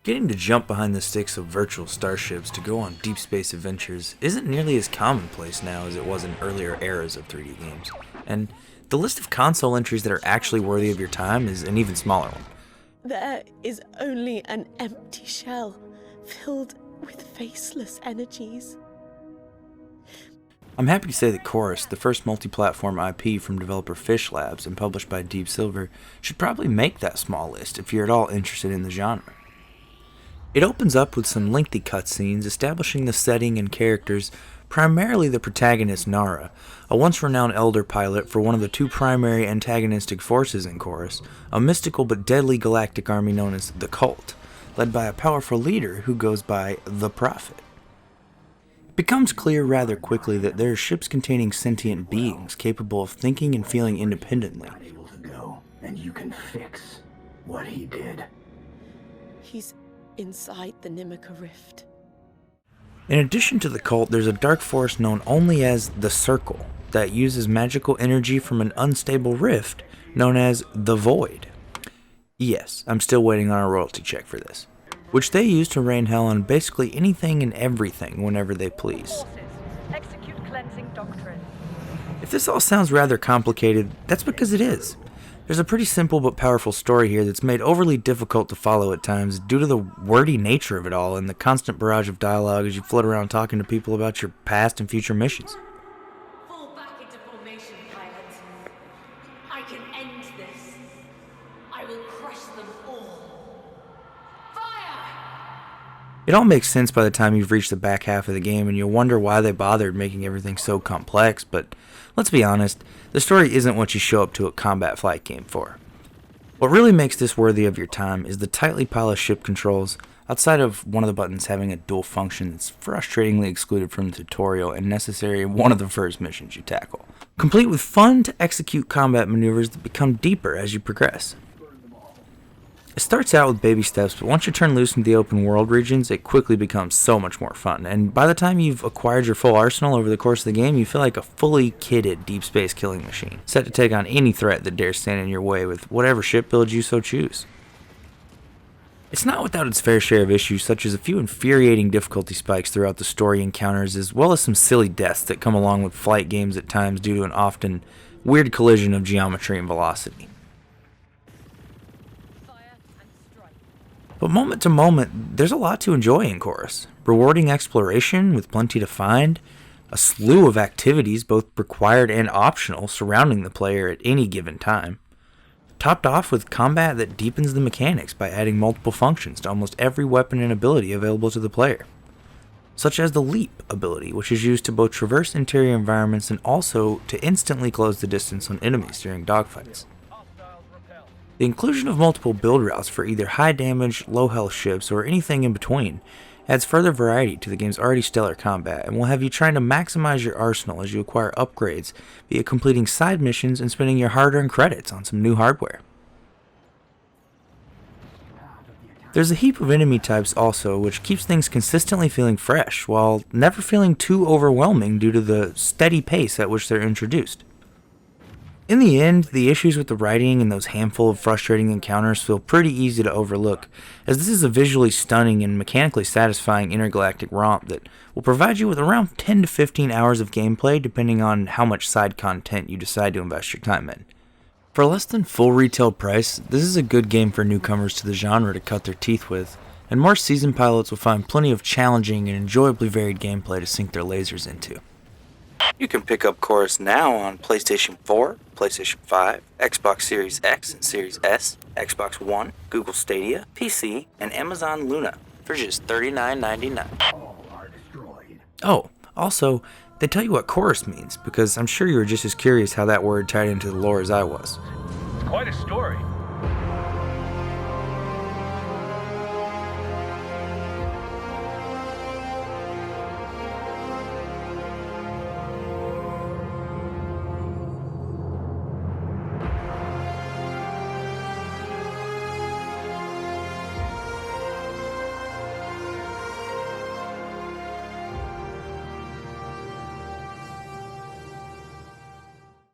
Getting to jump behind the sticks of virtual starships to go on deep space adventures isn't nearly as commonplace now as it was in earlier eras of 3D games, and the list of console entries that are actually worthy of your time is an even smaller one. There is only an empty shell filled with faceless energies. I'm happy to say that Chorus, the first multi-platform IP from developer Fishlabs and published by Deep Silver, should probably make that small list if you're at all interested in the genre. It opens up with some lengthy cutscenes establishing the setting and characters, primarily the protagonist Nara, a once-renowned Elder pilot for one of the two primary antagonistic forces in Chorus, a mystical but deadly galactic army known as the Cult, led by a powerful leader who goes by the Prophet. It becomes clear rather quickly that there are ships containing sentient beings capable of thinking and feeling independently. Able to go, and you can fix what he did. He's inside the Nimica Rift. In addition to the Cult, there's a dark force known only as the Circle that uses magical energy from an unstable rift known as the Void. Yes, I'm still waiting on a royalty check for this, which they use to rain hell on basically anything and everything whenever they please. Execute cleansing doctrine. If this all sounds rather complicated, that's because it is. There's a pretty simple but powerful story here that's made overly difficult to follow at times due to the wordy nature of it all and the constant barrage of dialogue as you float around talking to people about your past and future missions. Fall back into formation, pilot. I can end this. I will crush them all. Fire! It all makes sense by the time you've reached the back half of the game and you'll wonder why they bothered making everything so complex, but let's be honest, the story isn't what you show up to a combat flight game for. What really makes this worthy of your time is the tightly polished ship controls, outside of one of the buttons having a dual function that's frustratingly excluded from the tutorial and necessary in one of the first missions you tackle, complete with fun to execute combat maneuvers that become deeper as you progress. It starts out with baby steps, but once you turn loose into the open world regions, it quickly becomes so much more fun, and by the time you've acquired your full arsenal over the course of the game, you feel like a fully kitted deep space killing machine, set to take on any threat that dares stand in your way with whatever ship build you so choose. It's not without its fair share of issues, such as a few infuriating difficulty spikes throughout the story encounters, as well as some silly deaths that come along with flight games at times due to an often weird collision of geometry and velocity. But moment to moment, there's a lot to enjoy in Chorus. Rewarding exploration with plenty to find, a slew of activities both required and optional surrounding the player at any given time, topped off with combat that deepens the mechanics by adding multiple functions to almost every weapon and ability available to the player, such as the Leap ability, which is used to both traverse interior environments and also to instantly close the distance on enemies during dogfights. The inclusion of multiple build routes for either high damage, low health ships, or anything in between adds further variety to the game's already stellar combat and will have you trying to maximize your arsenal as you acquire upgrades via completing side missions and spending your hard-earned credits on some new hardware. There's a heap of enemy types also, which keeps things consistently feeling fresh while never feeling too overwhelming due to the steady pace at which they're introduced. In the end, the issues with the writing and those handful of frustrating encounters feel pretty easy to overlook, as this is a visually stunning and mechanically satisfying intergalactic romp that will provide you with around 10 to 15 hours of gameplay depending on how much side content you decide to invest your time in. For less than full retail price, this is a good game for newcomers to the genre to cut their teeth with, and more seasoned pilots will find plenty of challenging and enjoyably varied gameplay to sink their lasers into. You can pick up Chorus now on PlayStation 4, PlayStation 5, Xbox Series X and Series S, Xbox One, Google Stadia, PC, and Amazon Luna for just $39.99. All are destroyed. Oh, also, they tell you what Chorus means, because I'm sure you were just as curious how that word tied into the lore as I was. It's quite a story.